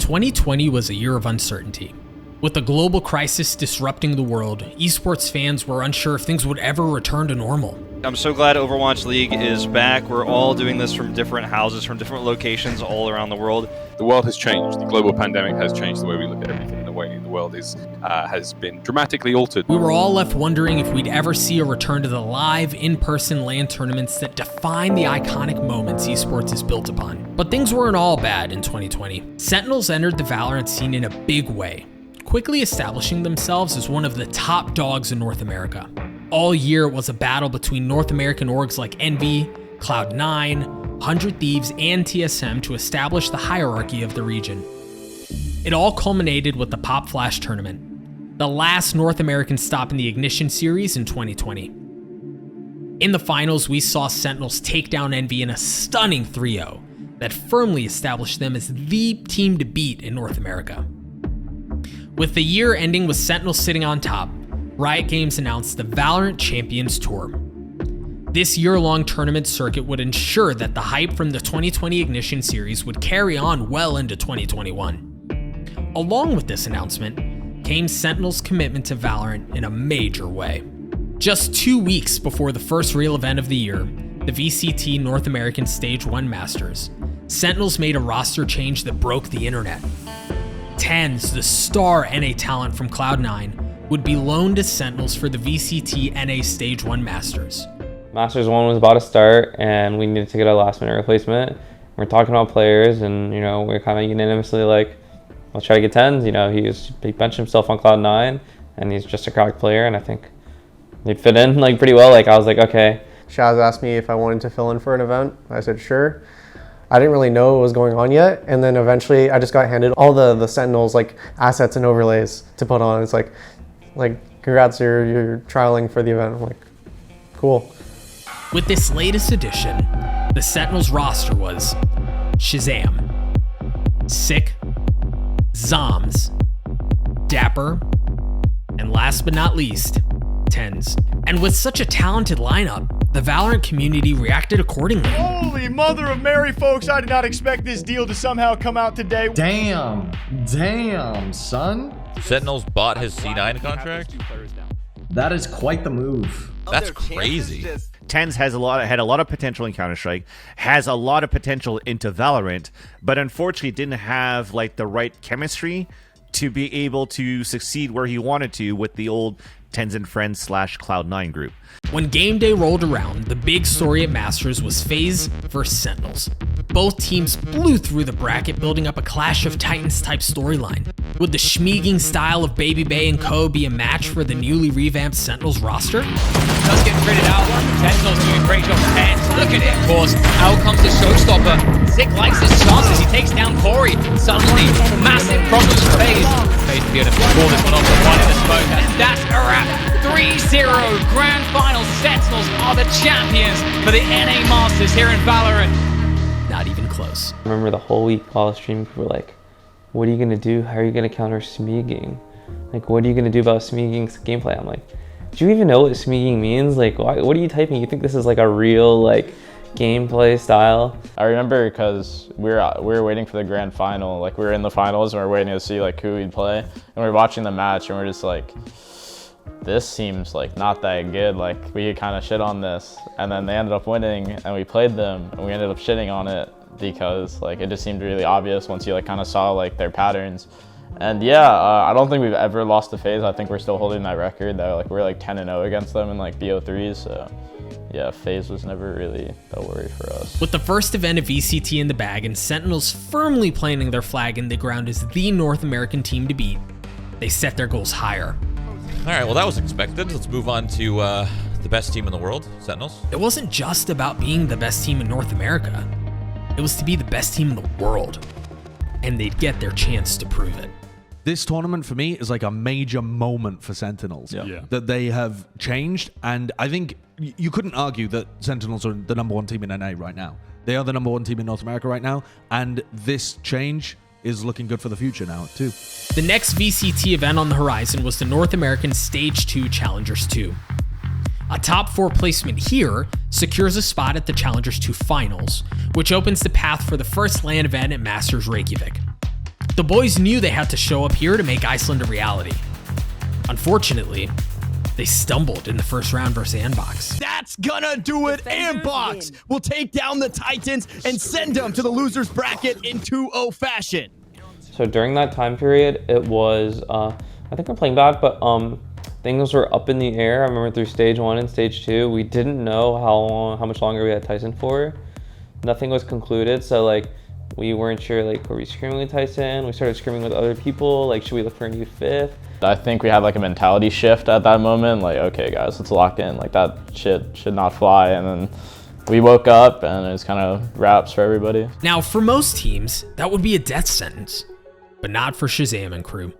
2020 was a year of uncertainty. With the global crisis disrupting the world, esports fans were unsure if things would ever return to normal. I'm so glad Overwatch League is back. We're all doing this from different houses, from different locations all around the world. The world has changed. The global pandemic has changed the way we look at everything. The way the world has been dramatically altered. We were all left wondering if we'd ever see a return to the live, in-person LAN tournaments that define the iconic moments esports is built upon. But things weren't all bad in 2020. Sentinels entered the Valorant scene in a big way, quickly establishing themselves as one of the top dogs in North America. All year it was a battle between North American orgs like Envy, Cloud9, 100 Thieves, and TSM to establish the hierarchy of the region. It all culminated with the Pop Flash tournament, the last North American stop in the Ignition series in 2020. In the finals, we saw Sentinels take down Envy in a stunning 3-0 that firmly established them as the team to beat in North America. With the year ending with Sentinels sitting on top, Riot Games announced the VALORANT Champions Tour. This year-long tournament circuit would ensure that the hype from the 2020 Ignition series would carry on well into 2021. Along with this announcement came Sentinels' commitment to Valorant in a major way. Just 2 weeks before the first real event of the year, the VCT North American Stage 1 Masters, Sentinels made a roster change that broke the internet. TenZ, the star NA talent from Cloud9, would be loaned to Sentinels for the VCT NA Stage 1 Masters. Masters 1 was about to start, and we needed to get a last-minute replacement. We're talking about players, and we're kind of unanimously like, let's try to get TenZ. He benched himself on Cloud9, and he's just a cracked player, and I think he'd fit in pretty well. I was like, okay. Shaz asked me if I wanted to fill in for an event. I said sure. I didn't really know what was going on yet, and then eventually I just got handed all the Sentinels assets and overlays to put on. It's like congrats, you're trialing for the event. I'm like, cool. With this latest addition, the Sentinels roster was ShahZam, Sick, Zombs, Dapr, and last but not least, TenZ. And with such a talented lineup, the Valorant community reacted accordingly. Holy mother of Mary, folks, I did not expect this deal to somehow come out today. Damn, son. Sentinels bought his C9 contract? That is quite the move. That's crazy. TenZ has had a lot of potential in Counter-Strike, has a lot of potential into Valorant, but unfortunately didn't have the right chemistry to be able to succeed where he wanted to with the old TenZ and Friends / Cloud9 group. When game day rolled around, the big story at Masters was FaZe vs Sentinels. Both teams blew through the bracket, building up a Clash of Titans type storyline. Would the schmeeging style of Baby Bay and co be a match for the newly revamped Sentinels roster? Does get critted out. Sentinels doing a great job. TenZ, look at it, of course. Out comes the showstopper. Sick likes his chances. He takes down Corey. Suddenly, massive problems for FaZe. FaZe to be able to pull this one off the one in the smoke. And that's a wrap. 3-0 Grand Final. Sentinels are the champions for the NA Masters here in Valorant. Not even close. I remember the whole week while streaming, people were like, what are you going to do? How are you going to counter smeeging? What are you going to do about smeeging's gameplay? I'm like, do you even know what smeeging means? What are you typing? You think this is a real gameplay style? I remember because we were waiting for the grand final. We were in the finals and we were waiting to see who we'd play. And we were watching the match and we're just like, this seems not that good. We kind of shit on this. And then they ended up winning and we played them and we ended up shitting on it because it just seemed really obvious once you kind of saw their patterns. And yeah, I don't think we've ever lost to FaZe. I think we're still holding that record that we're 10-0 against them in BO3s. So yeah, FaZe was never really a worry for us. With the first event of VCT in the bag and Sentinels firmly planting their flag in the ground as the North American team to beat, they set their goals higher. All right, well, that was expected. Let's move on to the best team in the world, Sentinels. It wasn't just about being the best team in North America. It was to be the best team in the world. And they'd get their chance to prove it. This tournament for me is a major moment for Sentinels. Yeah. That they have changed. And I think you couldn't argue that Sentinels are the #1 team in NA right now. They are the #1 team in North America right now. And this change is looking good for the future now, too. The next VCT event on the horizon was the North American Stage 2 Challengers 2. A top 4 placement here secures a spot at the Challengers 2 Finals, which opens the path for the first LAN event at Masters Reykjavik. The boys knew they had to show up here to make Iceland a reality. Unfortunately, they stumbled in the first round versus Anbox. That's gonna do it. Anbox will take down the Titans and send them to the losers bracket in 2-0 fashion. So during that time period, it was, I think we're playing bad, but things were up in the air. I remember through stage 1 and stage 2, we didn't know how much longer we had Tyson for. Nothing was concluded, so like we weren't sure, like, were we screaming with Tyson? We started screaming with other people, like, should we look for a new 5th? I think we had like a mentality shift at that moment, like, okay guys, let's lock in, like that shit should not fly. And then we woke up and it was kind of wraps for everybody. Now, for most teams, that would be a death sentence, but not for ShahZam and crew.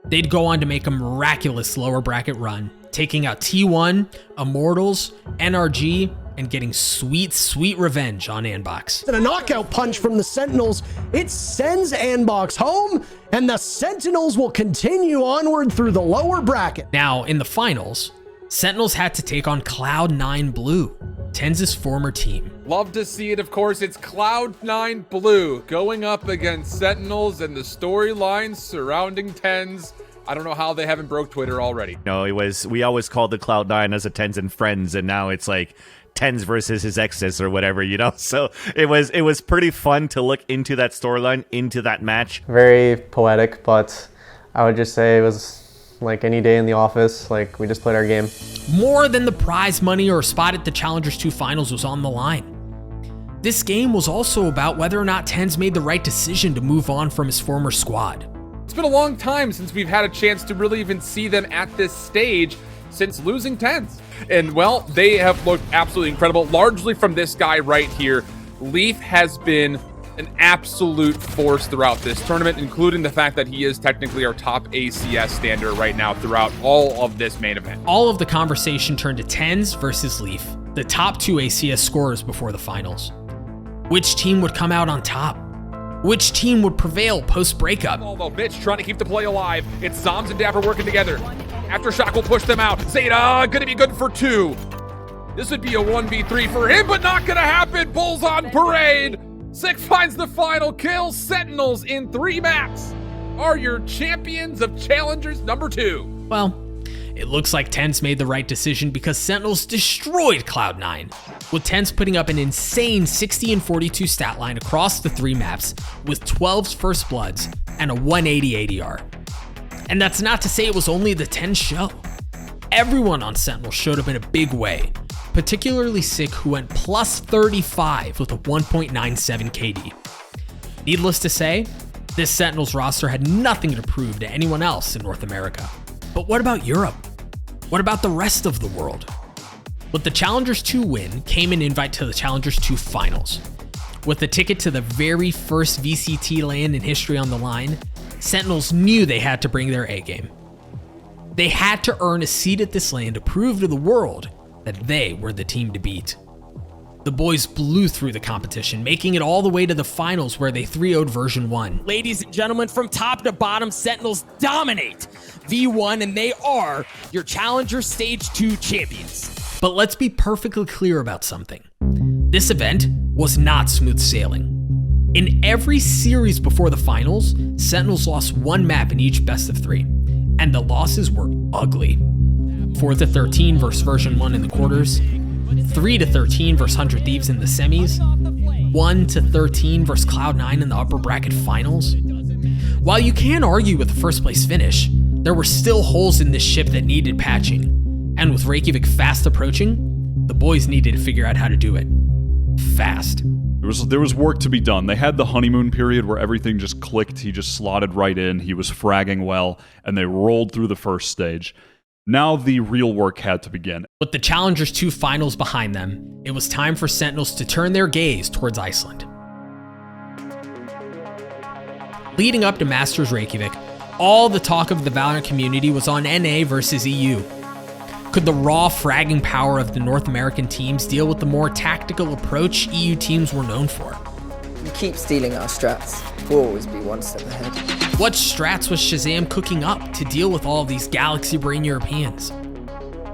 They'd go on to make a miraculous lower bracket run, taking out T1, Immortals, NRG, and getting sweet, sweet revenge on Anbox. And a knockout punch from the Sentinels. It sends Anbox home, and the Sentinels will continue onward through the lower bracket. Now, in the finals, Sentinels had to take on Cloud9 Blue, TenZ's former team. Love to see it, of course. It's Cloud9 Blue going up against Sentinels and the storylines surrounding TenZ. I don't know how they haven't broke Twitter already. No, we always called the Cloud9 as a TenZ and friends, and now it's like TenZ versus his exes or whatever, you know? So it was pretty fun to look into that storyline, into that match. Very poetic, but I would just say it was like any day in the office. Like, we just played our game. More than the prize money or a spot at the Challengers 2 finals was on the line. This game was also about whether or not TenZ made the right decision to move on from his former squad. It's been a long time since we've had a chance to really even see them at this stage since losing TenZ. And well, they have looked absolutely incredible, largely from this guy right here. Leaf has been an absolute force throughout this tournament, including the fact that he is technically our top ACS stander right now throughout all of this main event. All of the conversation turned to TenZ versus Leaf, the top 2 ACS scorers before the finals. Which team would come out on top? Which team would prevail post-breakup? Although Mitch trying to keep the play alive. It's Zombs and Dapr working together. Aftershock will push them out. Zeta gonna be good for 2. This would be a 1v3 for him, but not gonna happen. Bulls on parade. Sick finds the final kill. Sentinels in 3 maps are your champions of Challengers number 2. Well, it looks like TenZ made the right decision because Sentinels destroyed Cloud9, with TenZ putting up an insane 60 and 42 stat line across the 3 maps with 12's first bloods and a 180 ADR. And that's not to say it was only the TenZ show. Everyone on Sentinels showed up in a big way, particularly Sick, who went plus 35 with a 1.97 KD. Needless to say, this Sentinels roster had nothing to prove to anyone else in North America. But what about Europe? What about the rest of the world? With the Challengers 2 win came an invite to the Challengers 2 finals. With the ticket to the very first VCT LAN in history on the line, Sentinels knew they had to bring their A game. They had to earn a seat at this LAN to prove to the world that they were the team to beat. The boys blew through the competition, making it all the way to the finals where they 3-0'd version 1. Ladies and gentlemen, from top to bottom, Sentinels dominate V1, and they are your Challenger Stage 2 champions. But let's be perfectly clear about something. This event was not smooth sailing. In every series before the finals, Sentinels lost 1 map in each best of 3, and the losses were ugly. 4-13 versus version 1 in the quarters, 3-13 versus 100 Thieves in the semis, 1-13 versus Cloud9 in the upper bracket finals. While you can argue with the first place finish, there were still holes in this ship that needed patching, and with Reykjavik fast approaching, the boys needed to figure out how to do it. Fast. There was work to be done. They had the honeymoon period where everything just clicked. He just slotted right in. He was fragging well, and they rolled through the first stage. Now the real work had to begin. With the Challengers 2 finals behind them, it was time for Sentinels to turn their gaze towards Iceland. Leading up to Masters Reykjavik, all the talk of the Valorant community was on NA versus EU. Could the raw fragging power of the North American teams deal with the more tactical approach EU teams were known for? You keep stealing our strats, we'll always be one step ahead. What strats was ShahZam cooking up to deal with all of these Galaxy Brain Europeans?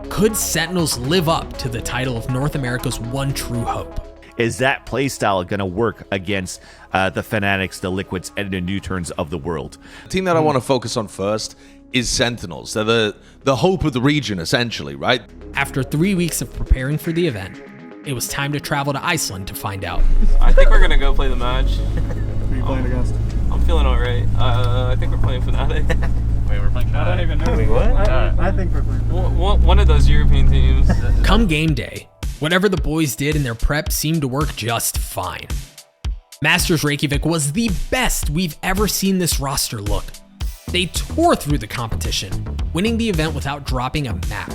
Could Sentinels live up to the title of North America's one true hope? Is that playstyle going to work against the Fnatics, the Liquids, and the New Turns of the world? The team that I want to focus on first is Sentinels. They're the hope of the region, essentially, right? After 3 weeks of preparing for the event, it was time to travel to Iceland to find out. I think we're gonna go play the match. Who are you playing against? I'm feeling alright. I think we're playing Fnatic. Wait, we're playing Fnatic? I don't even know. Wait, what? I think we're playing one of those European teams. Come game day, whatever the boys did in their prep seemed to work just fine. Masters Reykjavik was the best we've ever seen this roster look. They tore through the competition, winning the event without dropping a map.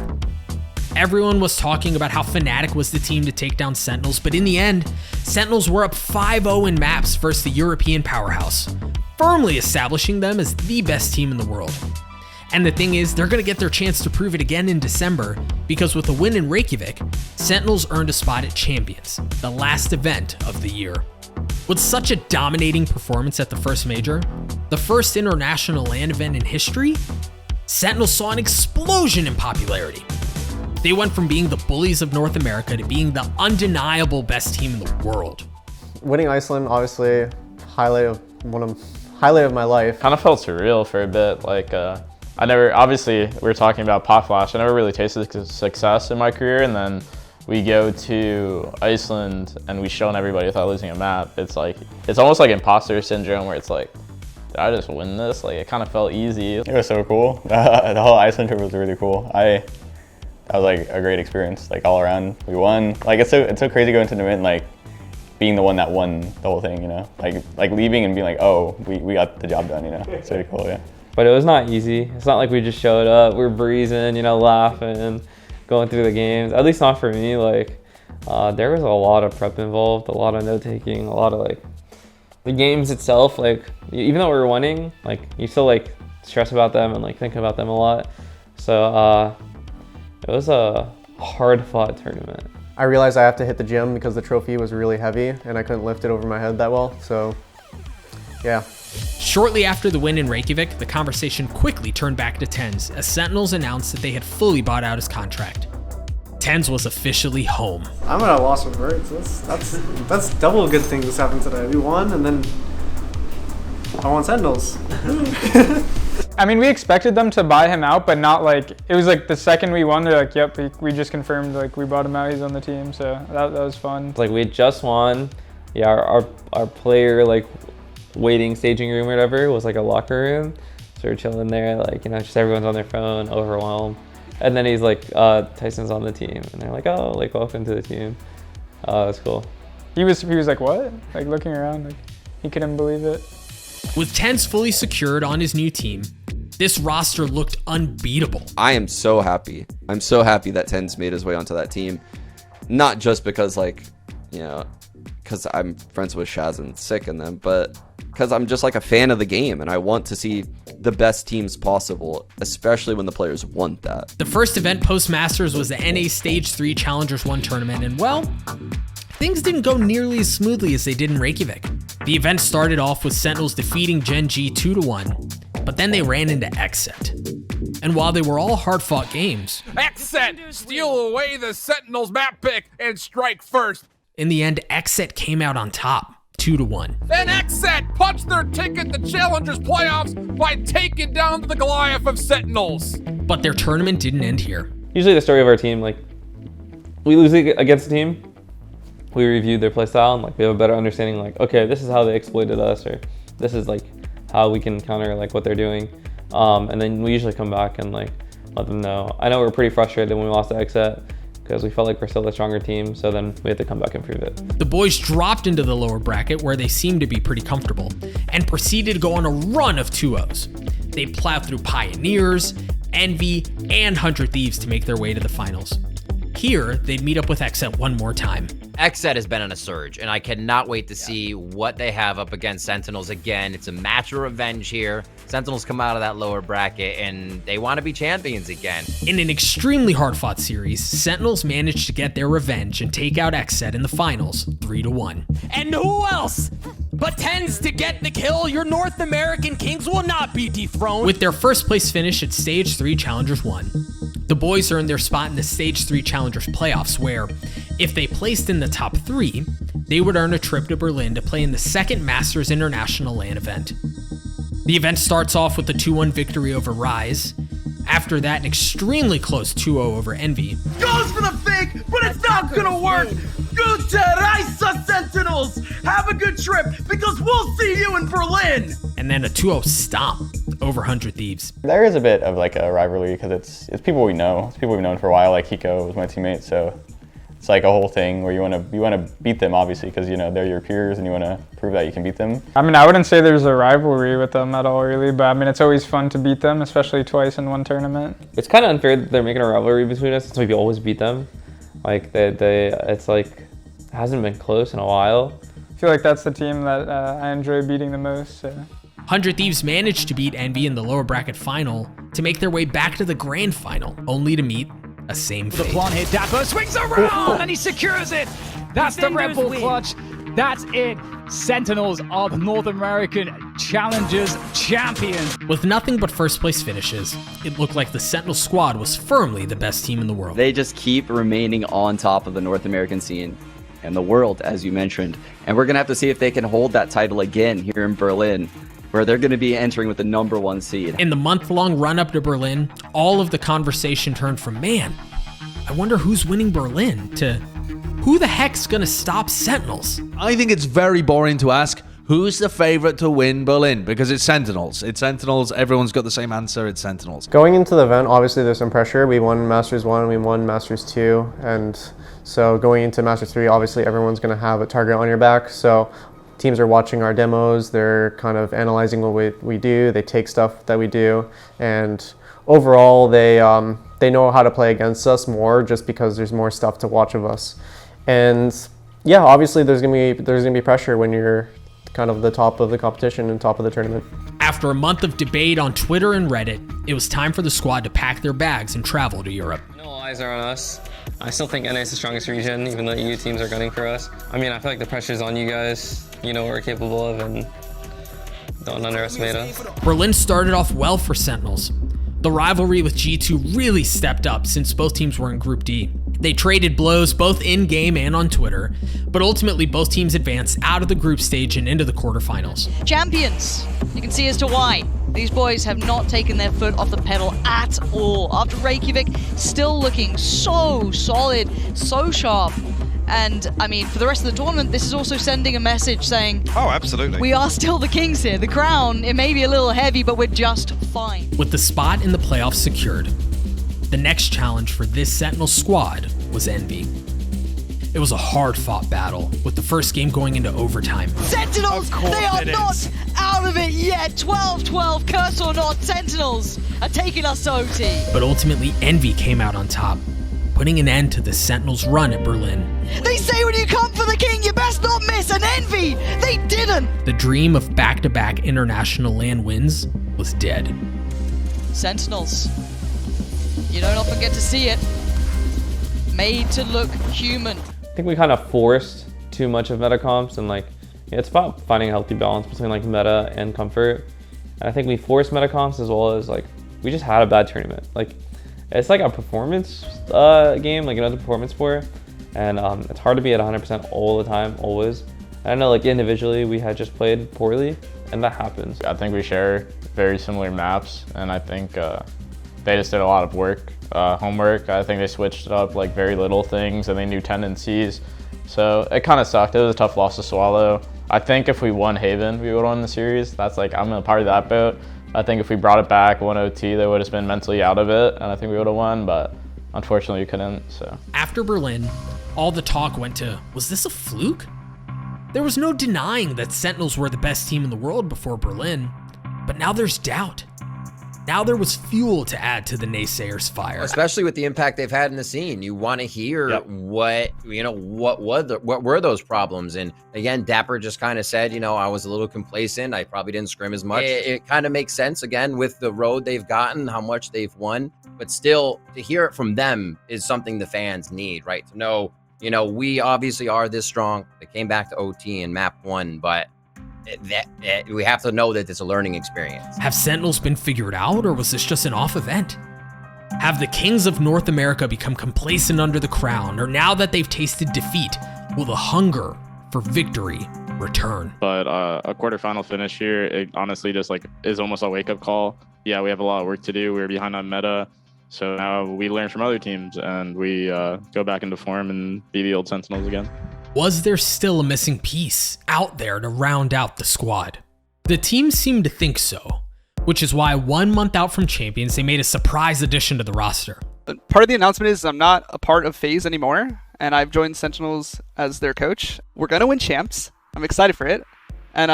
Everyone was talking about how Fnatic was the team to take down Sentinels, but in the end, Sentinels were up 5-0 in maps versus the European powerhouse, firmly establishing them as the best team in the world. And the thing is, they're gonna get their chance to prove it again in December, because with a win in Reykjavik, Sentinels earned a spot at Champions, the last event of the year. With such a dominating performance at the first major, the first international LAN event in history, Sentinels saw an explosion in popularity. They went from being the bullies of North America to being the undeniable best team in the world. Winning Iceland, obviously, highlight of my life. Kind of felt surreal for a bit. Like, I never, obviously, we were talking about Pot Flash. I never really tasted success in my career, and then we go to Iceland and we shown everybody without losing a map. It's like, it's almost like imposter syndrome where it's like, did I just win this? Like, it kind of felt easy. It was so cool. The whole Iceland trip was really cool. That was like a great experience, like all around. We won. Like it's so crazy going to the event, like being the one that won the whole thing, you know? Like leaving and being like, oh, we got the job done, you know? It's really cool, yeah. But it was not easy. It's not like we just showed up, we're breezing, you know, laughing, going through the games. At least not for me. Like there was a lot of prep involved, a lot of note taking, a lot of like the games itself. Like even though we were winning, like you still like stress about them and like think about them a lot. So it was a hard-fought tournament. I realized I have to hit the gym because the trophy was really heavy and I couldn't lift it over my head that well, so yeah. Shortly after the win in Reykjavik, the conversation quickly turned back to TenZ as Sentinels announced that they had fully bought out his contract. TenZ was officially home. I'm at a loss of words. That's double good things that's happened today. We won and then I won Sentinels. I mean, we expected them to buy him out, but not like, it was like the second we won, they're like, yep, we just confirmed, like we bought him out, he's on the team, so that was fun. It's like we had just won. Yeah, our player like waiting staging room or whatever was like a locker room. So we're chilling there, like, you know, just everyone's on their phone, overwhelmed. And then he's like, Tyson's on the team. And they're like, oh, like welcome to the team. That's cool. He was like, what? Like looking around, like he couldn't believe it. With TenZ fully secured on his new team, this roster looked unbeatable. I am so happy. I'm so happy that TenZ made his way onto that team. Not just because, like, you know, because I'm friends with Shaz and Sick and them, but because I'm just like a fan of the game and I want to see the best teams possible, especially when the players want that. The first event post-Masters was the NA Stage 3 Challengers 1 tournament, and well, things didn't go nearly as smoothly as they did in Reykjavik. The event started off with Sentinels defeating Gen G 2-1, but then they ran into XSET. And while they were all hard-fought games, XSET steal away the Sentinels map pick and strike first. In the end, XSET came out on top, 2-1. Then XSET punched their ticket to Challengers playoffs by taking down the Goliath of Sentinels. But their tournament didn't end here. Usually the story of our team, like, we lose against a team, we reviewed their playstyle and like we have a better understanding, like, okay, this is how they exploited us, or this is like how we can counter like what they're doing. And then we usually come back and like let them know. I know we're pretty frustrated when we lost to XSET because we felt like we're still a stronger team, so then we had to come back and prove it. The boys dropped into the lower bracket where they seemed to be pretty comfortable and proceeded to go on a run of 2-0s. They plowed through Pioneers, Envy, and 100 Thieves to make their way to the finals. Here, they'd meet up with XSET one more time. XSET has been on a surge, and I cannot wait to see what they have up against Sentinels again. It's a match of revenge here. Sentinels come out of that lower bracket, and they want to be champions again. In an extremely hard-fought series, Sentinels managed to get their revenge and take out XSET in the finals, 3-1. And who else but TenZ to get the kill? Your North American Kings will not be dethroned. With their first place finish at Stage 3 Challengers 1, the boys earned their spot in the Stage 3 Challengers playoffs where, if they placed in the top 3, they would earn a trip to Berlin to play in the second Masters International LAN event. The event starts off with a 2-1 victory over Rise. After that, an extremely close 2-0 over Envy. Goes for the fake, but it's not gonna work. Gute Reise, Sentinels. Have a good trip, because we'll see you in Berlin. And then a 2-0 stomp over 100 Thieves. There is a bit of like a rivalry because it's people we know. It's people we've known for a while. Like Hiko was my teammate, so it's like a whole thing where you want to beat them, obviously, because you know they're your peers and you want to prove that you can beat them. I mean, I wouldn't say there's a rivalry with them at all, really, but I mean, it's always fun to beat them, especially twice in one tournament. It's kind of unfair that they're making a rivalry between us since we always beat them. Like it's like it hasn't been close in a while. I feel like that's the team that I enjoy beating the most. So. 100 Thieves managed to beat Envy in the lower bracket final to make their way back to the grand final, only to meet a same fate. The plant here, Dapr swings around and he secures it. That's the Red Bull clutch. That's it. Sentinels are the North American Challengers Champions. With nothing but first place finishes, it looked like the Sentinel squad was firmly the best team in the world. They just keep remaining on top of the North American scene and the world, as you mentioned. And we're going to have to see if they can hold that title again here in Berlin, where they're going to be entering with the #1 seed. In the month-long run-up to Berlin, all of the conversation turned from, man, I wonder who's winning Berlin, to who the heck's going to stop Sentinels? I think it's very boring to ask, who's the favorite to win Berlin? Because it's Sentinels. It's Sentinels. Everyone's got the same answer. It's Sentinels. Going into the event, obviously there's some pressure. We won Masters 1, we won Masters 2, and so going into Masters 3, obviously everyone's going to have a target on your back. So teams are watching our demos, they're kind of analyzing what we do, they take stuff that we do, and overall they know how to play against us more just because there's more stuff to watch of us. And yeah, obviously there's gonna be pressure when you're kind of the top of the competition and top of the tournament. After a month of debate on Twitter and Reddit, it was time for the squad to pack their bags and travel to Europe. No eyes are on us. I still think NA is the strongest region, even though EU teams are gunning for us. I mean, I feel like the pressure's on you guys. You know what we're capable of, and don't underestimate us. Berlin started off well for Sentinels. The rivalry with G2 really stepped up since both teams were in Group D. They traded blows both in-game and on Twitter, but ultimately both teams advanced out of the group stage and into the quarterfinals. Champions! You can see as to why. These boys have not taken their foot off the pedal at all. After Reykjavik, still looking so solid, so sharp. And, I mean, for the rest of the tournament, this is also sending a message saying, oh, absolutely, we are still the kings here. The crown, it may be a little heavy, but we're just fine. With the spot in the playoffs secured, the next challenge for this Sentinel squad was Envy. It was a hard-fought battle, with the first game going into overtime. Sentinels, they are not out of it yet. 12-12, curse or not, Sentinels are taking us to OT. But ultimately, Envy came out on top, putting an end to the Sentinels' run at Berlin. They say when you come for the king, you best not miss, and Envy, they didn't. The dream of back-to-back international LAN wins was dead. Sentinels, you don't often get to see it. Made to look human. I think we kind of forced too much of meta comps, and like it's about finding a healthy balance between like meta and comfort. And I think we forced meta comps as well as like we just had a bad tournament. Like it's like a performance game, like another performance sport, and it's hard to be at 100% all the time, always. And I know like individually we had just played poorly, and that happens. I think we share very similar maps, and I think they just did a lot of work, homework. I think they switched up like very little things, and they knew tendencies. So it kind of sucked. It was a tough loss to swallow. I think if we won Haven, we would have won the series. That's like, I'm a part of that boat. I think if we brought it back, won OT, they would have been mentally out of it, and I think we would have won, but unfortunately we couldn't, so. After Berlin, all the talk went to, was this a fluke? There was no denying that Sentinels were the best team in the world before Berlin, but now there's doubt. Now there was fuel to add to the naysayers' fire. Especially with the impact they've had in the scene. You want to hear what were those problems? And again, Dapr just kind of said, I was a little complacent. I probably didn't scrim as much. It kind of makes sense, again, with the road they've gotten, how much they've won. But still, to hear it from them is something the fans need, right? To know, we obviously are this strong. They came back to OT in map 1, but we have to know that it's a learning experience. Have Sentinels been figured out, or was this just an off event? Have the kings of North America become complacent under the crown, or now that they've tasted defeat, will the hunger for victory return. But a quarterfinal finish here, it honestly just like is almost a wake-up call. Yeah, we have a lot of work to do. We're behind on meta. So now we learn from other teams and we go back into form and be the old Sentinels again. Was there still a missing piece out there to round out the squad? The team seemed to think so, which is why 1 month out from Champions, they made a surprise addition to the roster. Part of the announcement is I'm not a part of FaZe anymore, and I've joined Sentinels as their coach. We're going to win champs. I'm excited for it. And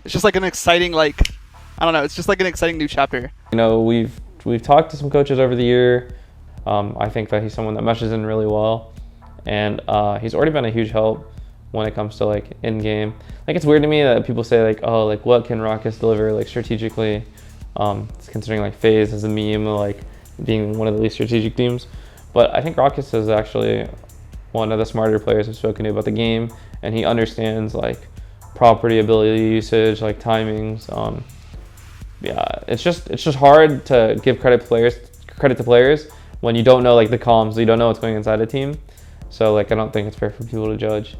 it's just like an exciting, I don't know, it's just like an exciting new chapter. You know, we've talked to some coaches over the year. I think that he's someone that meshes in really well. And he's already been a huge help when it comes to like in-game. Like, it's weird to me that people say like, oh, like what can Raucus deliver like strategically? It's considering like FaZe as a meme, like being one of the least strategic teams. But I think Raucus is actually one of the smarter players I've spoken to about the game, and he understands like property, ability usage, like timings. Yeah, it's just hard to give credit to players when you don't know like the comms, you don't know what's going inside a team. So like I don't think it's fair for people to judge.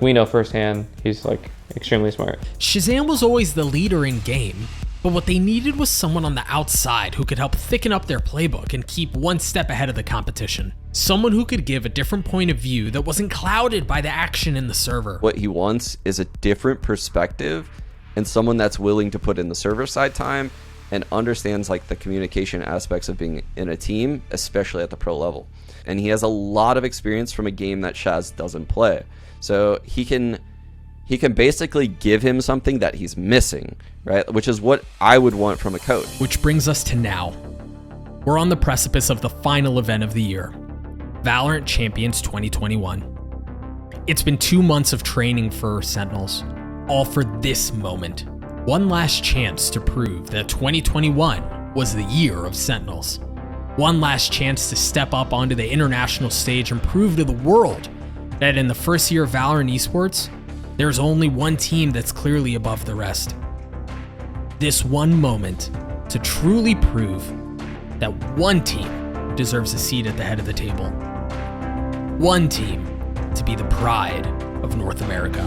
We know firsthand he's like extremely smart. ShahZam was always the leader in game, but what they needed was someone on the outside who could help thicken up their playbook and keep one step ahead of the competition. Someone who could give a different point of view that wasn't clouded by the action in the server. What he wants is a different perspective and someone that's willing to put in the server side time and understands like the communication aspects of being in a team, especially at the pro level. And he has a lot of experience from a game that Shaz doesn't play. So he can basically give him something that he's missing, right? Which is what I would want from a coach. Which brings us to now. We're on the precipice of the final event of the year, VALORANT Champions 2021. It's been 2 months of training for Sentinels, all for this moment. One last chance to prove that 2021 was the year of Sentinels. One last chance to step up onto the international stage and prove to the world that in the first year of VALORANT Esports, there's only one team that's clearly above the rest. This one moment to truly prove that one team deserves a seat at the head of the table. One team to be the pride of North America.